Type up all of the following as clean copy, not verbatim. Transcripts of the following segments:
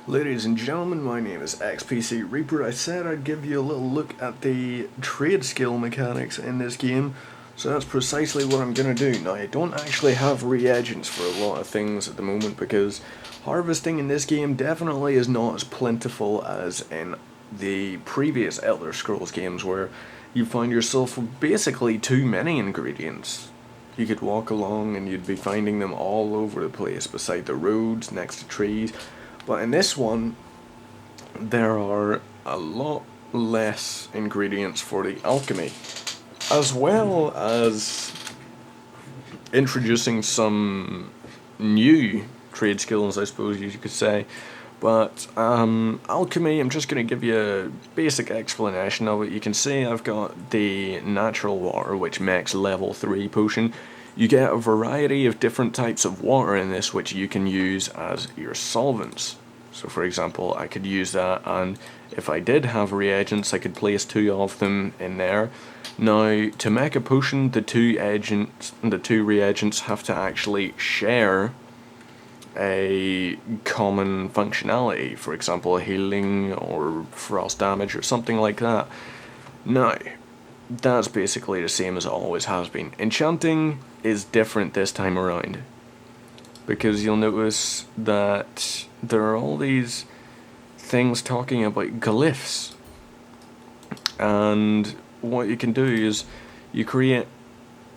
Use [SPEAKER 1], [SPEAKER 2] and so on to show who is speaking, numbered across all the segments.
[SPEAKER 1] Ladies and gentlemen, my name is XPC Reaper. I said I'd give you a little look at the trade skill mechanics in this game, so that's precisely what I'm going to do. Now, I don't actually have reagents for a lot of things at the moment because harvesting in this game definitely is not as plentiful as in the previous Elder Scrolls games where you find yourself with basically too many ingredients. You could walk along and you'd be finding them all over the place, beside the roads, next to trees. But in this one, there are a lot less ingredients for the alchemy, as well as introducing some new trade skills, I suppose you could say. But alchemy, I'm just going to give you a basic explanation of it. You can see I've got the natural water, which makes level 3 potion. You get a variety of different types of water in this, which you can use as your solvents. So for example, I could use that, and if I did have reagents, I could place 2 of them in there. Now, to make a potion, the two reagents have to actually share a common functionality, for example healing or frost damage or something like that. Now, that's basically the same as it always has been. Enchanting is different this time around, because you'll notice that there are all these things talking about glyphs, and what you can do is you create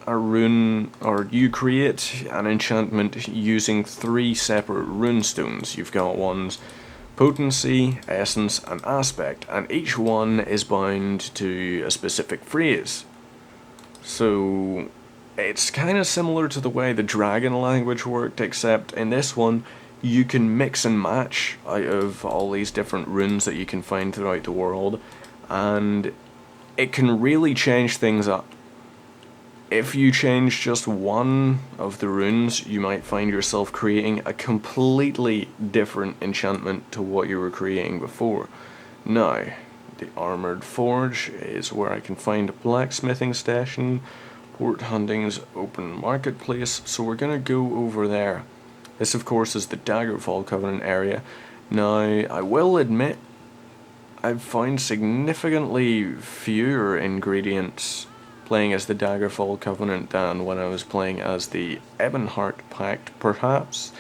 [SPEAKER 1] a rune, or you create an enchantment using 3 separate rune stones. You've got ones potency, essence, and aspect, and each one is bound to a specific phrase. So it's kind of similar to the way the dragon language worked, except in this one you can mix and match out of all these different runes that you can find throughout the world, and it can really change things up. If you change just one of the runes, you might find yourself creating a completely different enchantment to what you were creating before. Now, the Armoured Forge is where I can find a blacksmithing station, Port Hunting's open marketplace, so we're going to go over there. This of course is the Daggerfall Covenant area. Now, I will admit, I've found significantly fewer ingredients playing as the Daggerfall Covenant than when I was playing as the Ebonheart Pact. Perhaps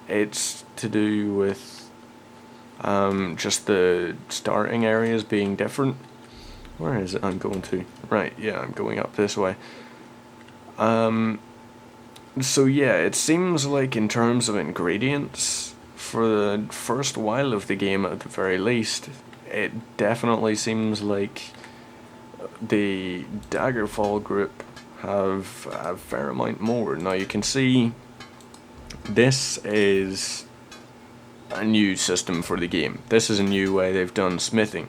[SPEAKER 1] it's to do with just the starting areas being different. Where is it I'm going to? Right, yeah, I'm going up this way. So yeah, it seems like in terms of ingredients, for the first while of the game at the very least, it definitely seems like the Daggerfall group have a fair amount more. Now you can see this is a new system for the game. This is a new way they've done smithing.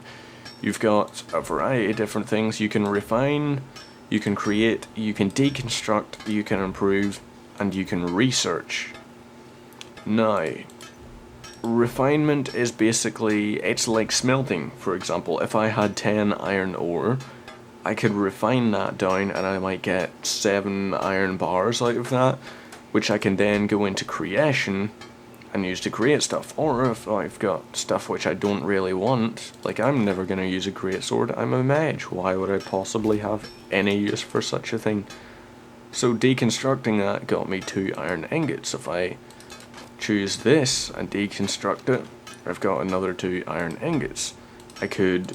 [SPEAKER 1] You've got a variety of different things. You can refine, you can create, you can deconstruct, you can improve, and you can research. Now, refinement is basically, it's like smelting. For example, if I had 10 iron ore, I could refine that down and I might get 7 iron bars out of that, which I can then go into creation and use to create stuff. Or if I've got stuff which I don't really want, like I'm never going to use a greatsword, I'm a mage, why would I possibly have any use for such a thing? So deconstructing that got me 2 iron ingots. If I choose this and deconstruct it, I've got another 2 iron ingots. I could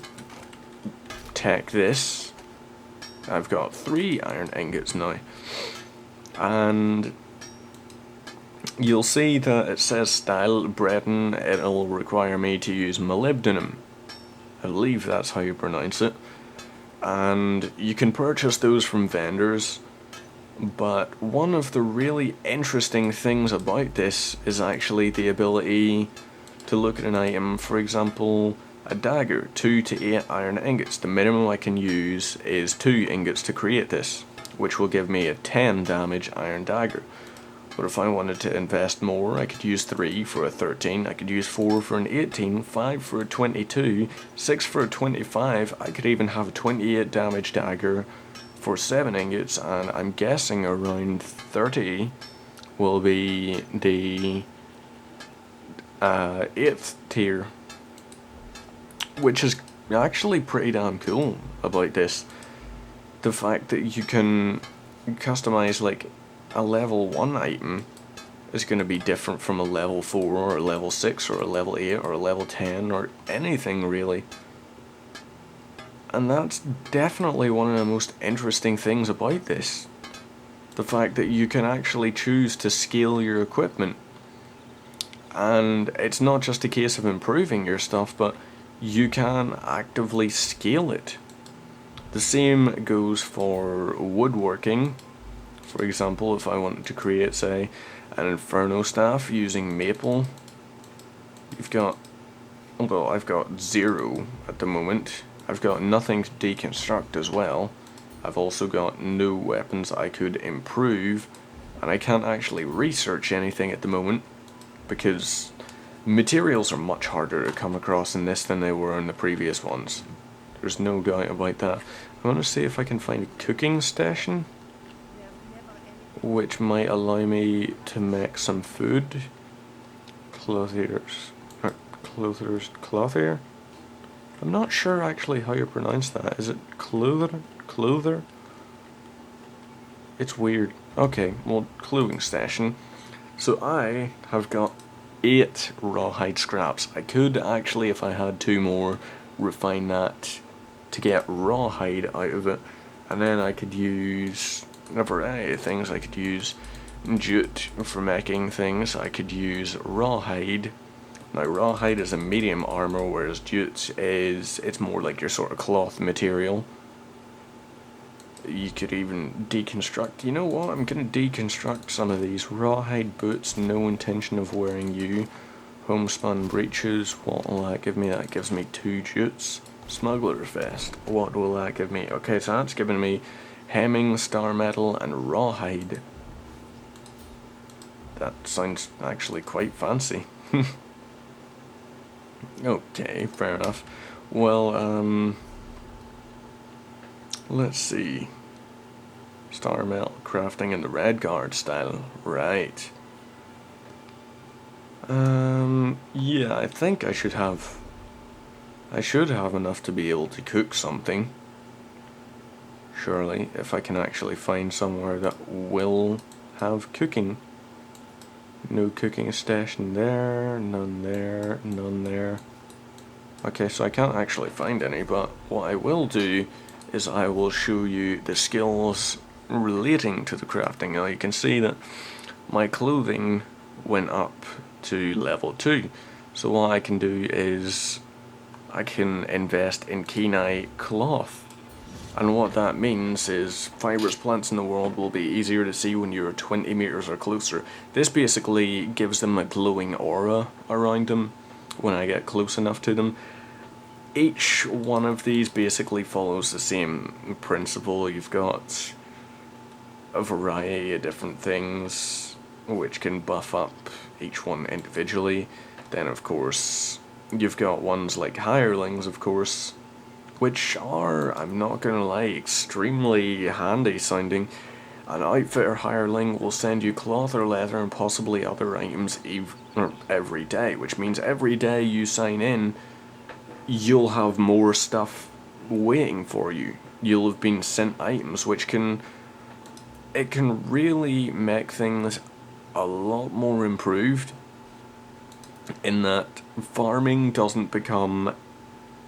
[SPEAKER 1] take this, I've got 3 iron ingots now, and you'll see that it says style Breton. It'll require me to use molybdenum. I believe that's how you pronounce it, and you can purchase those from vendors. But one of the really interesting things about this is actually the ability to look at an item. For example, a dagger, 2 to 8 iron ingots. The minimum I can use is 2 ingots to create this, which will give me a 10 damage iron dagger. But if I wanted to invest more, I could use 3 for a 13, I could use 4 for an 18, 5 for a 22, 6 for a 25, I could even have a 28 damage dagger for 7 ingots, and I'm guessing around 30 will be the 8th tier, which is actually pretty damn cool about this. The fact that you can customize like a level 1 item is going to be different from a level 4 or a level 6 or a level 8 or a level 10 or anything really. And that's definitely one of the most interesting things about this. The fact that you can actually choose to scale your equipment. And it's not just a case of improving your stuff, but you can actively scale it. The same goes for woodworking. For example, if I wanted to create, say, an inferno staff using maple, you've got, well, I've got 0 at the moment. I've got nothing to deconstruct as well. I've also got no weapons I could improve, and I can't actually research anything at the moment because materials are much harder to come across in this than they were in the previous ones. There's no doubt about that. I want to see if I can find a cooking station, which might allow me to make some food. Clothier. I'm not sure actually how you pronounce that. Is it clother? It's weird. Okay, well, clothing station. So I have got 8 rawhide scraps. I could actually, if I had 2 more, refine that to get rawhide out of it, and then I could use a variety of things. I could use jute for making things. I could use rawhide. Now rawhide is a medium armor, whereas jute it's more like your sort of cloth material. You could even deconstruct. You know what? I'm gonna deconstruct some of these rawhide boots. No intention of wearing you. Homespun breeches. What will that give me? That gives me 2 jutes. Smuggler's vest. What will that give me? Okay, so that's giving me hemming, star metal, and rawhide. That sounds actually quite fancy. Okay, fair enough. Well, let's see. Star metal crafting in the red guard style. Right. Yeah, I think I should have enough to be able to cook something. Surely, if I can actually find somewhere that will have cooking. No cooking station there, none there, none there. Okay, so I can't actually find any, but what I will do is I will show you the skills relating to the crafting. Now you can see that my clothing went up to level 2. So what I can do is I can invest in kenai cloth. And what that means is fibrous plants in the world will be easier to see when you're 20 meters or closer. This basically gives them a glowing aura around them when I get close enough to them. Each one of these basically follows the same principle. You've got a variety of different things which can buff up each one individually. Then of course you've got ones like hirelings, of course, which are, I'm not gonna lie, extremely handy sounding. An outfitter hireling will send you cloth or leather and possibly other items every day, which means every day you sign in, you'll have more stuff waiting for you. You'll have been sent items, which can really make things a lot more improved, in that farming doesn't become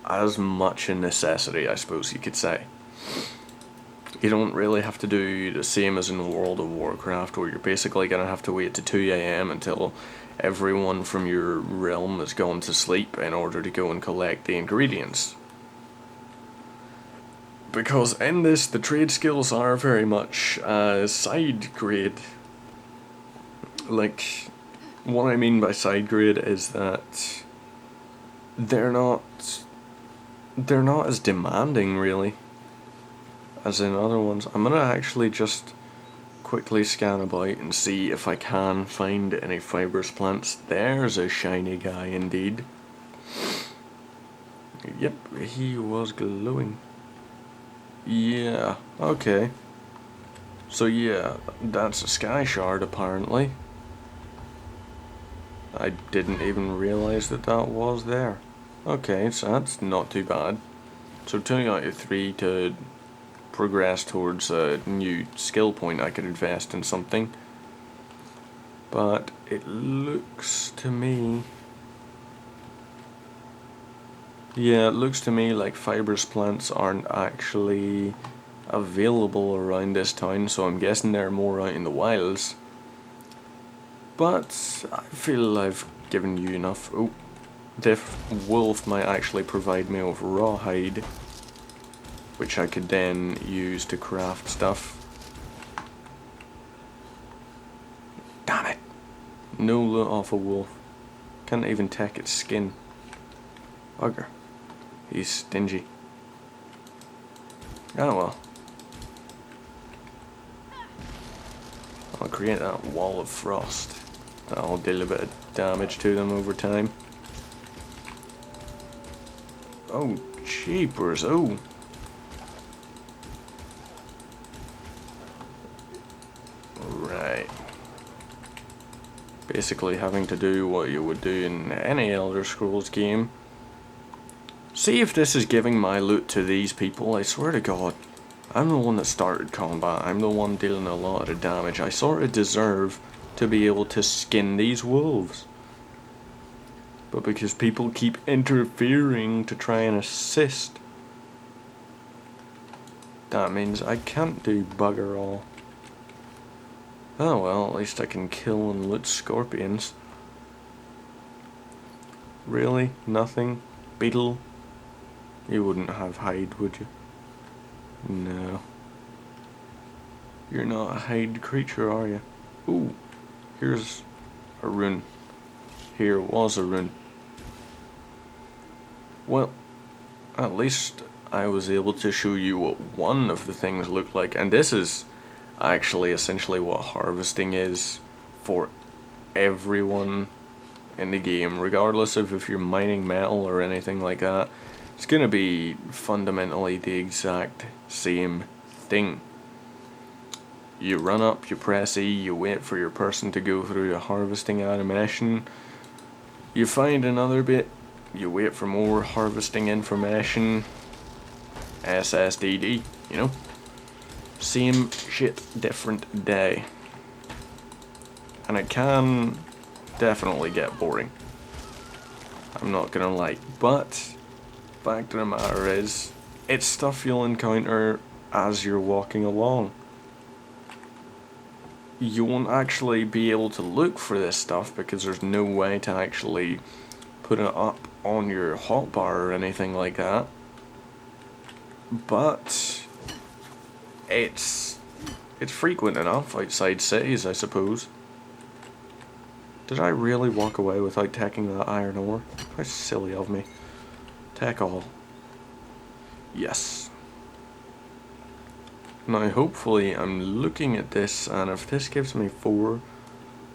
[SPEAKER 1] as much a necessity, I suppose you could say. You don't really have to do the same as in World of Warcraft, where you're basically going to have to wait to 2 AM until everyone from your realm has gone to sleep in order to go and collect the ingredients. Because in this, the trade skills are very much side grade. Like, what I mean by side grade is that they're not as demanding, really, as in other ones. I'm gonna actually just quickly scan about and see if I can find any fibrous plants. There's a shiny guy indeed. Yep, he was glowing. Yeah, okay. So yeah, that's a sky shard apparently. I didn't even realize that that was there. Okay, so that's not too bad. So 2 out of 3 to progress towards a new skill point. I could invest in something. But it looks to me... Yeah, it looks to me like fibrous plants aren't actually available around this town, so I'm guessing they're more out in the wilds. But I feel I've given you enough. Oh, this wolf might actually provide me with rawhide, which I could then use to craft stuff. Damn it! No loot off a wolf. Can't even take its skin. Bugger. He's stingy. Oh well. I'll create that wall of frost. That'll deal a bit of damage to them over time. Oh, jeepers, oh. Right. Basically having to do what you would do in any Elder Scrolls game. See if this is giving my loot to these people. I swear to God, I'm the one that started combat. I'm the one dealing a lot of damage. I sort of deserve to be able to skin these wolves. But because people keep interfering to try and assist, that means I can't do bugger all. Oh well, at least I can kill and loot scorpions. Really? Nothing? Beetle? You wouldn't have hide, would you? No. You're not a hide creature, are you? Ooh, here's a rune. Here was a rune. Well, at least I was able to show you what one of the things looked like, and this is actually essentially what harvesting is for everyone in the game, regardless of if you're mining metal or anything like that. It's gonna be fundamentally the exact same thing. You run up, you press E, you wait for your person to go through a harvesting animation, you find another bit, you wait for more harvesting information, SSDD, you know? Same shit, different day. And it can definitely get boring. I'm not gonna lie, but fact of the matter is, it's stuff you'll encounter as you're walking along. You won't actually be able to look for this stuff because there's no way to actually put it up on your hotbar or anything like that. But it's frequent enough outside cities, I suppose. Did I really walk away without taking that iron ore? How silly of me. Take all. Yes. Now hopefully I'm looking at this, and if this gives me 4...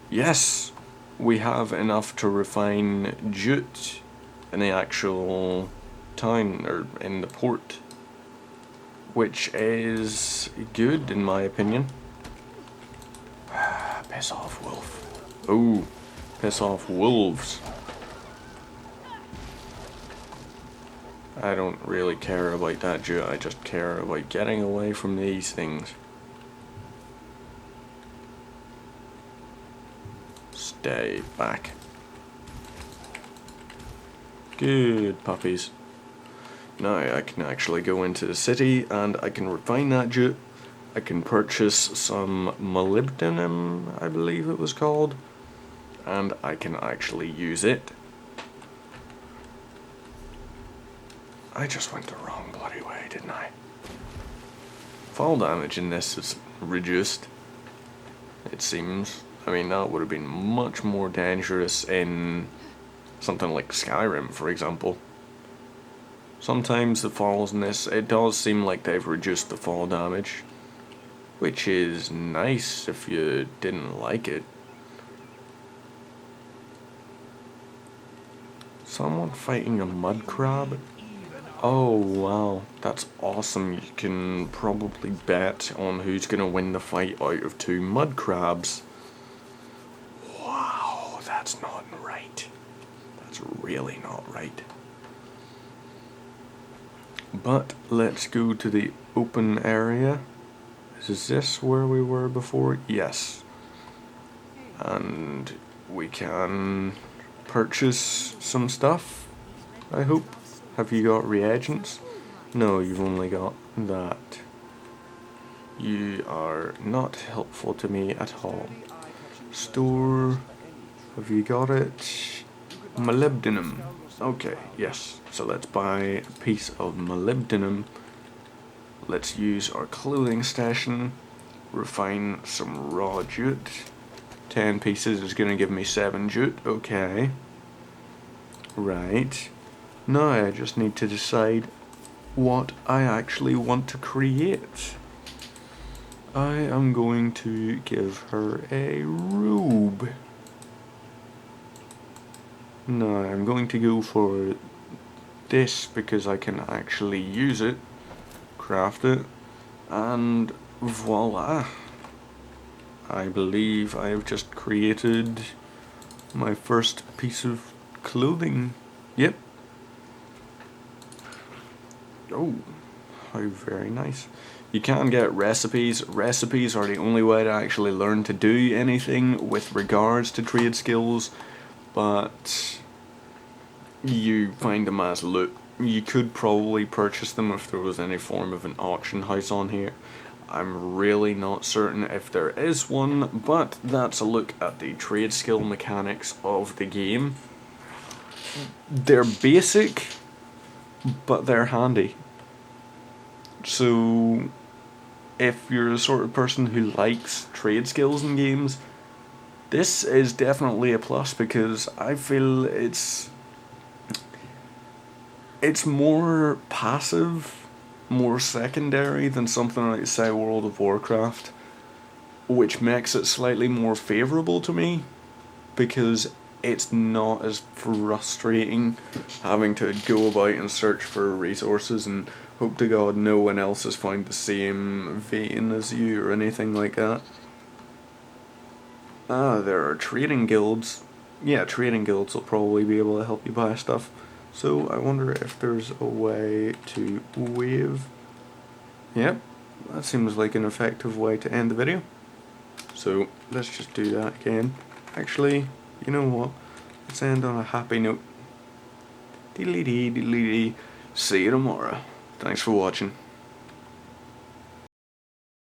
[SPEAKER 1] Yes! We have enough to refine jute in the actual town, or in the port. Which is good in my opinion. Piss off, wolf. Oh, piss off wolves. I don't really care about that jute, I just care about getting away from these things. Stay back. Good puppies. Now I can actually go into the city and I can refine that jute. I can purchase some molybdenum, I believe it was called, and I can actually use it. I just went the wrong bloody way, didn't I? Fall damage in this is reduced, it seems. I mean, that would have been much more dangerous in something like Skyrim, for example. Sometimes the falls in this, it does seem like they've reduced the fall damage, which is nice if you didn't like it. Someone fighting a mud crab? Oh wow, that's awesome. You can probably bet on who's gonna win the fight out of 2 mud crabs. Wow, that's not right. That's really not right. But let's go to the open area. Is this where we were before? Yes. And we can purchase some stuff, I hope. Have you got reagents? No, you've only got that. You are not helpful to me at all. Store. Have you got it? Molybdenum. Okay, yes. So let's buy a piece of molybdenum. Let's use our clothing station. Refine some raw jute. 10 pieces is going to give me 7 jute. Okay. Right. Now I just need to decide what I actually want to create. I am going to give her a robe. No, I'm going to go for this because I can actually use it, craft it, and voila. I believe I have just created my first piece of clothing. Yep. Oh, how very nice. You can get recipes. Recipes are the only way to actually learn to do anything with regards to trade skills, but you find them as loot. You could probably purchase them if there was any form of an auction house on here. I'm really not certain if there is one, but that's a look at the trade skill mechanics of the game. They're basic, but they're handy. So if you're the sort of person who likes trade skills in games, this is definitely a plus because I feel it's more passive, more secondary than something like, say, World of Warcraft, which makes it slightly more favourable to me because it's not as frustrating having to go about and search for resources and hope to God no one else has found the same vein as you or anything like that. There are trading guilds. Yeah, trading guilds will probably be able to help you buy stuff. So I wonder if there's a way to wave. Yep, that seems like an effective way to end the video. So let's just do that again. Actually, you know what? Let's end on a happy note. Diddly dee, diddly dee. See you tomorrow. Thanks for watching.